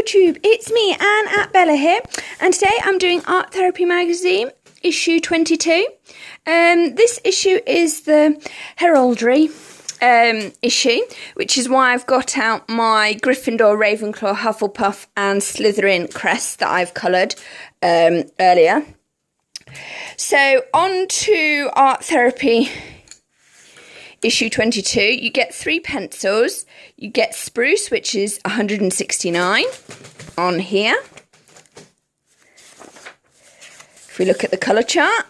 YouTube, it's me, Anne at Bella here, and today I'm doing Art Therapy Magazine, issue 22. This issue is the Heraldry issue, which is why I've got out my Gryffindor, Ravenclaw, Hufflepuff and Slytherin crests that I've coloured earlier. So on to Art Therapy issue 22, you get 3 pencils, you get spruce, which is 169 on here. If we look at the colour chart,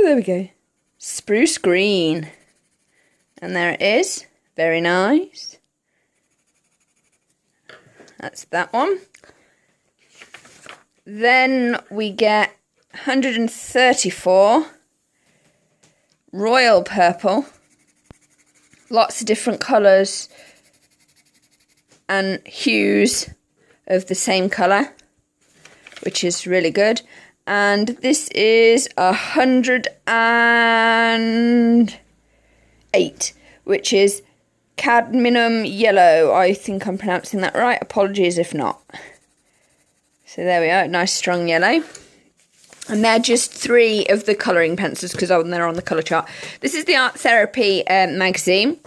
there we go, spruce green, and there it is, very nice. That's that one. Then we get 134 royal purple, lots of different colours and hues of the same colour, which is really good. And this is 108, which is cadmium yellow. I think I'm pronouncing that right. Apologies if not. So there we are, nice strong yellow. And they're just 3 of the colouring pencils because they're on the colour chart. This is the Art Therapy magazine.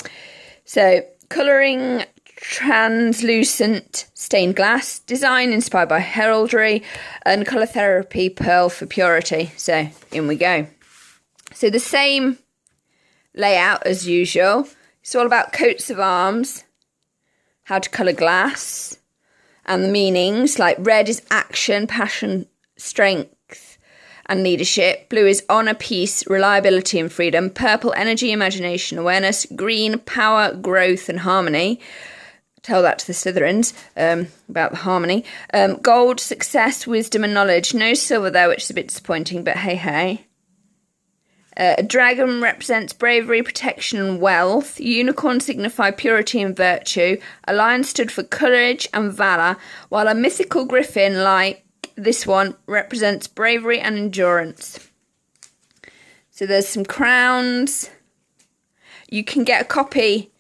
So, colouring translucent stained glass, design inspired by Heraldry, and Colour Therapy Pearl for Purity. So, in we go. So, the same layout as usual. It's all about coats of arms, how to colour glass, and the meanings. Like red is action, passion, strength, and leadership. Blue is honour, peace, reliability and freedom. Purple, energy, imagination, awareness. Green, power, growth and harmony. Tell that to the Slytherins about the harmony. Gold, success, wisdom and knowledge. No silver there, which is a bit disappointing, but hey, hey. A dragon represents bravery, protection and wealth. Unicorn signify purity and virtue. A lion stood for courage and valour, while a mythical griffin, like this one, represents bravery and endurance. So there's some crowns. You can get a copy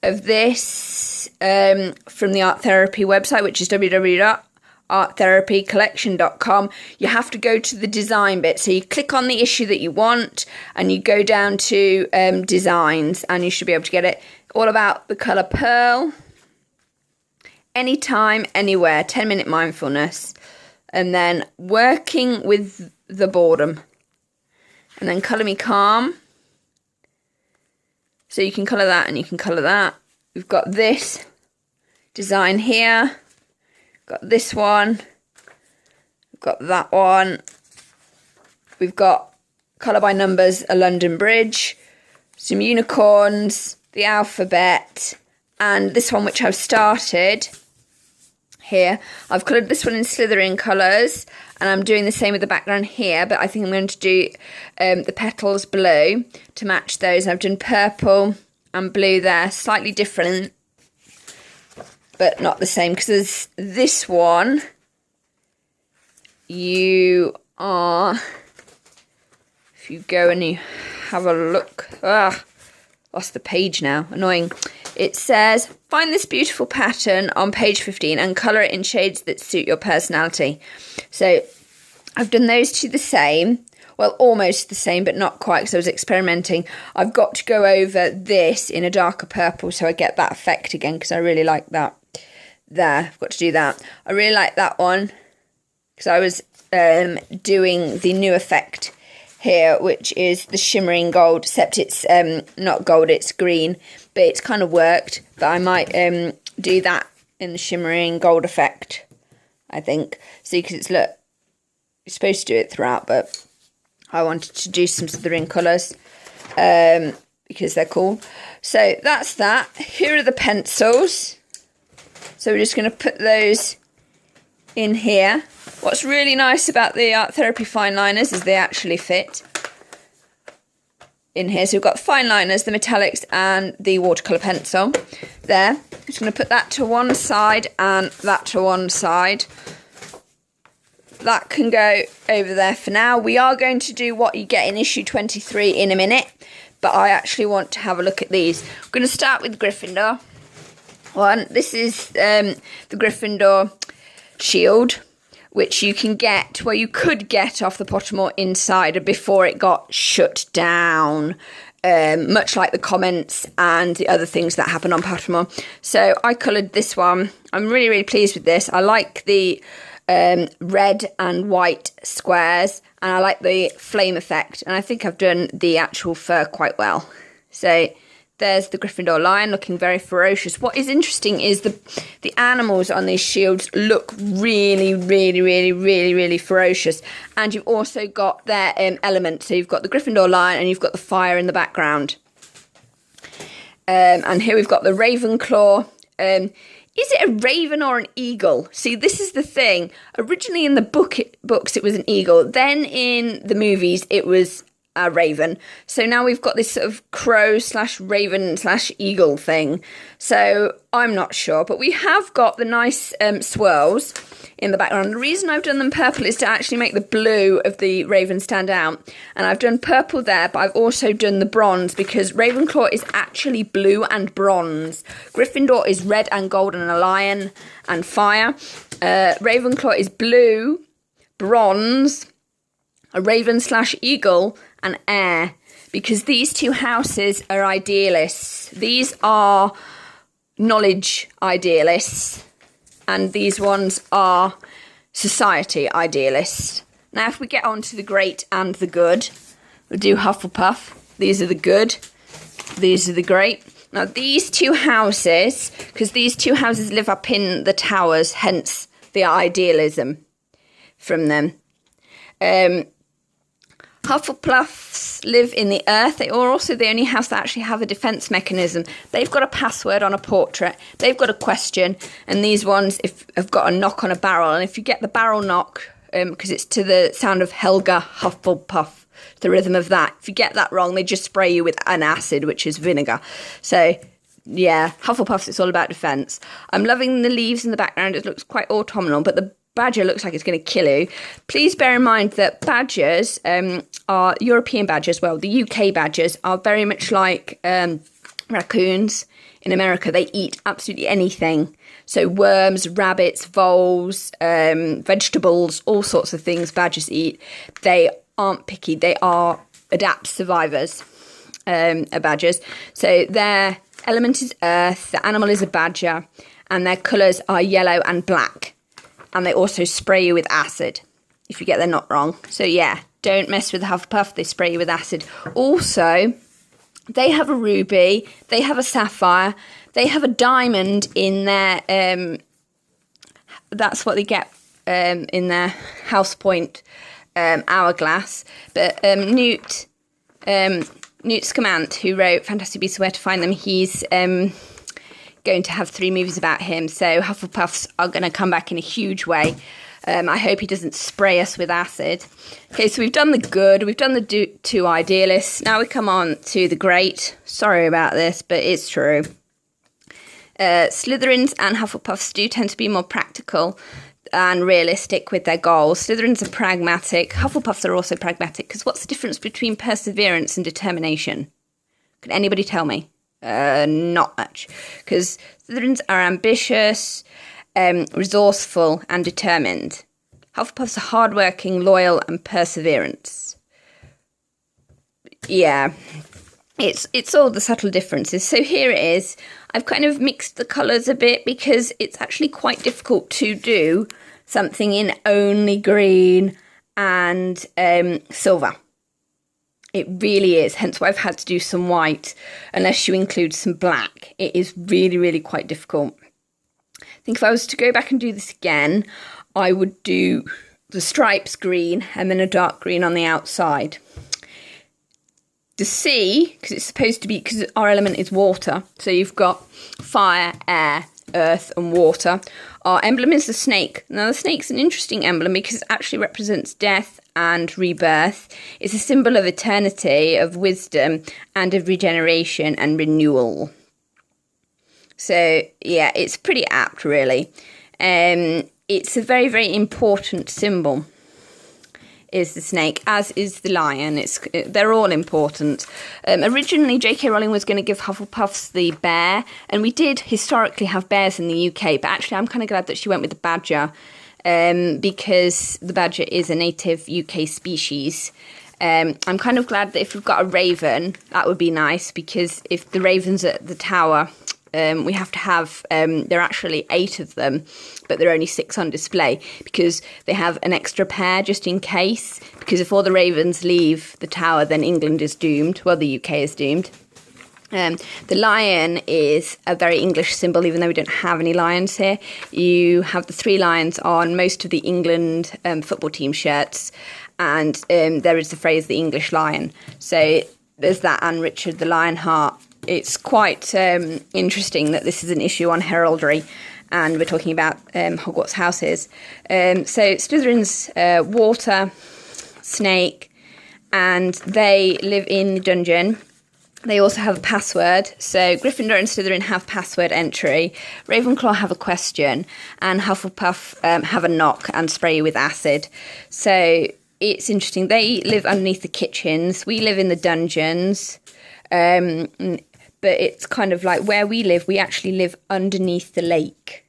of this from the Art Therapy website, which is www.arttherapycollection.com. You have to go to the design bit. So you click on the issue that you want and you go down to designs and you should be able to get it. All about the colour pearl. Anytime, anywhere, 10-minute mindfulness. And then working with the boredom. And then colour me calm. So you can colour that and you can colour that. We've got this design here. Got this one. We've got that one. We've got colour by numbers, a London Bridge. Some unicorns, the alphabet. And this one which I've started here. I've coloured this one in Slytherin colours and I'm doing the same with the background here, but I think I'm going to do the petals blue to match those. I've done purple and blue there, slightly different but not the same, because there's this one if you go and you have a look, lost the page now, annoying. It says, find this beautiful pattern on page 15 and colour it in shades that suit your personality. So I've done those 2 the same. Well, almost the same, but not quite because I was experimenting. I've got to go over this in a darker purple so I get that effect again because I really like that. There, I've got to do that. I really like that one because I was doing the new effect here, which is the shimmering gold, except it's not gold, it's green, but it's kind of worked. But I might do that in the shimmering gold effect, I think. See, because it's, look, you're supposed to do it throughout, but I wanted to do some Slytherin colours because they're cool. So that's that. Here are the pencils. So we're just going to put those in here. What's really nice about the Art Therapy fine liners is they actually fit in here. So we've got fine liners, the metallics and the watercolour pencil there. I'm just going to put that to one side and that to one side. That can go over there for now. We are going to do what you get in issue 23 in a minute, but I actually want to have a look at these. I'm going to start with Gryffindor. one. This is the Gryffindor shield, which you can get, well, you could get off the Pottermore Insider before it got shut down, much like the comments and the other things that happen on Pottermore. So I coloured this one. I'm really, really pleased with this. I like the red and white squares, and I like the flame effect, and I think I've done the actual fur quite well. So there's the Gryffindor lion looking very ferocious. What is interesting is the animals on these shields look really, really, really, really, really ferocious. And you've also got their element. So you've got the Gryffindor lion and you've got the fire in the background. And here we've got the Ravenclaw. Is it a raven or an eagle? See, this is the thing. Originally in the books, it was an eagle. Then in the movies, it was a raven. So now we've got this sort of crow/raven/eagle thing. So I'm not sure, but we have got the nice swirls in the background. The reason I've done them purple is to actually make the blue of the raven stand out. And I've done purple there, but I've also done the bronze because Ravenclaw is actually blue and bronze. Gryffindor is red and gold and a lion and fire. Ravenclaw is blue, bronze, a raven/eagle, and air, because these two houses are idealists. These are knowledge idealists, and these ones are society idealists. Now, if we get on to the great and the good, we'll do Hufflepuff. These are the good. These are the great. Now, these two houses, because these two houses live up in the towers, hence the idealism from them. Hufflepuffs live in the earth. They are also the only house that actually have a defence mechanism. They've got a password on a portrait. They've got a question. And these ones have got a knock on a barrel. And if you get the barrel knock, because it's to the sound of Helga Hufflepuff, the rhythm of that. If you get that wrong, they just spray you with an acid, which is vinegar. So, yeah, Hufflepuffs, it's all about defence. I'm loving the leaves in the background. It looks quite autumnal, but the badger looks like it's going to kill you. Please bear in mind that badgers are European badgers. Well, the UK badgers are very much like raccoons in America. They eat absolutely anything. So worms, rabbits, voles, vegetables, all sorts of things badgers eat. They aren't picky. They are adapt survivors, badgers. So their element is earth. The animal is a badger. And their colours are yellow and black. And they also spray you with acid, if you get their knot wrong. So, yeah, don't mess with the Hufflepuff. They spray you with acid. Also, they have a ruby. They have a sapphire. They have a diamond in their... that's what they get in their house point hourglass. But Newt Scamander, who wrote Fantastic Beasts and Where to Find Them, he's... going to have 3 movies about him, so Hufflepuffs are going to come back in a huge way. I hope he doesn't spray us with acid. Okay, so we've done the good, we've done the two idealists. Now we come on to the great. Sorry about this, but it's true. Slytherins and Hufflepuffs do tend to be more practical and realistic with their goals. Slytherins are pragmatic. Hufflepuffs are also pragmatic, because what's the difference between perseverance and determination? Can anybody tell me? Not much, because Slytherins are ambitious, resourceful and determined. Hufflepuffs are hardworking, loyal and perseverance. Yeah, it's all the subtle differences. So here it is. I've kind of mixed the colours a bit because it's actually quite difficult to do something in only green and silver. It really is, hence why I've had to do some white, unless you include some black. It is really, really quite difficult. I think if I was to go back and do this again, I would do the stripes green and then a dark green on the outside. The sea, because it's supposed to be, because our element is water, so you've got fire, air, earth and water. Our emblem is the snake. Now the snake's an interesting emblem because it actually represents death and rebirth. It's a symbol of eternity, of wisdom and of regeneration and renewal. So yeah, it's pretty apt really. It's a very, very important symbol. is the snake, as is the lion. They're all important. Originally, J.K. Rowling was going to give Hufflepuffs the bear, and we did historically have bears in the UK, but actually I'm kind of glad that she went with the badger, because the badger is a native UK species. I'm kind of glad that if we've got a raven, that would be nice, because if the raven's at the tower, we have to have, there are actually 8 of them, but there are only 6 on display because they have an extra pair just in case, because if all the ravens leave the tower, then England is doomed. Well, the UK is doomed. The lion is a very English symbol, even though we don't have any lions here. You have the 3 lions on most of the England football team shirts, and there is the phrase, the English lion. So there's that, and Richard the Lionheart. It's quite interesting that this is an issue on Heraldry, and we're talking about Hogwarts houses. So Slytherin's water, snake, and they live in the dungeon. They also have a password. So Gryffindor and Slytherin have password entry. Ravenclaw have a question, and Hufflepuff have a knock and spray you with acid. So it's interesting. They live underneath the kitchens. We live in the dungeons. But it's kind of like where we live, we actually live underneath the lake.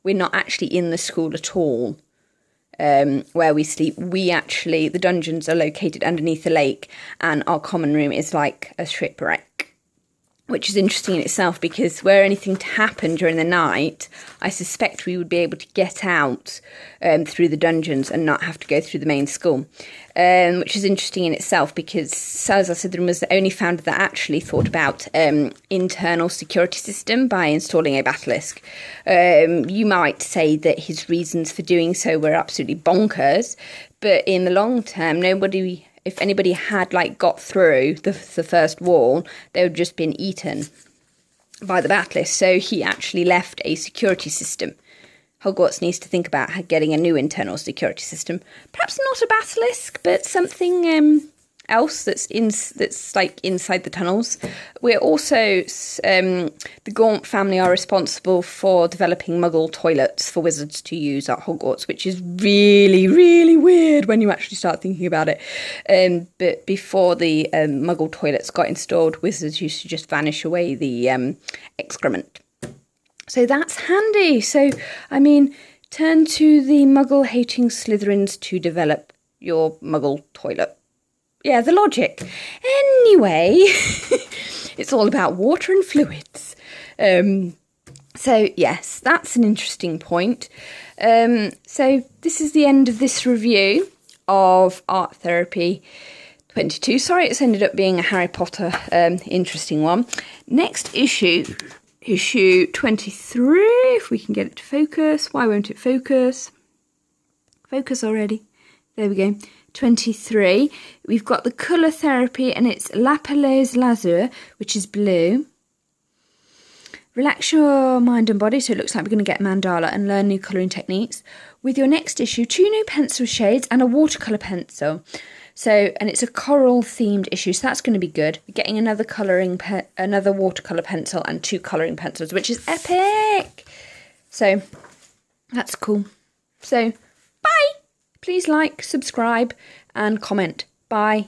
We're not actually in the school at all, where we sleep. The dungeons are located underneath the lake, and our common room is like a shipwreck, which is interesting in itself, because were anything to happen during the night, I suspect we would be able to get out through the dungeons and not have to go through the main school, which is interesting in itself, because Salazar Slytherin was the only founder that actually thought about internal security system by installing a basilisk. You might say that his reasons for doing so were absolutely bonkers, but in the long term, if anybody had got through the first wall, they would have just been eaten by the basilisk. So he actually left a security system. Hogwarts needs to think about getting a new internal security system. Perhaps not a basilisk, but something else that's inside the tunnels. We're also the Gaunt family are responsible for developing Muggle toilets for wizards to use at Hogwarts, which is really, really weird when you actually start thinking about it. But before the Muggle toilets got installed, wizards used to just vanish away the excrement. So that's handy. So, turn to the Muggle-hating Slytherins to develop your Muggle toilet. Yeah, the logic. Anyway, it's all about water and fluids. So, yes, that's an interesting point. So this is the end of this review of Art Therapy 22. Sorry, it's ended up being a Harry Potter interesting one. Next issue 23, if we can get it to focus. Why won't it focus? Focus already. There we go. 23. We've got the colour therapy, and it's Lapis Lazuli, which is blue. Relax your mind and body, so it looks like we're going to get mandala and learn new colouring techniques. With your next issue, 2 new pencil shades and a watercolour pencil. And it's a coral themed issue, so that's going to be good. We're getting another another watercolour pencil and 2 colouring pencils, which is epic. So that's cool. So bye. Please like, subscribe and comment. Bye.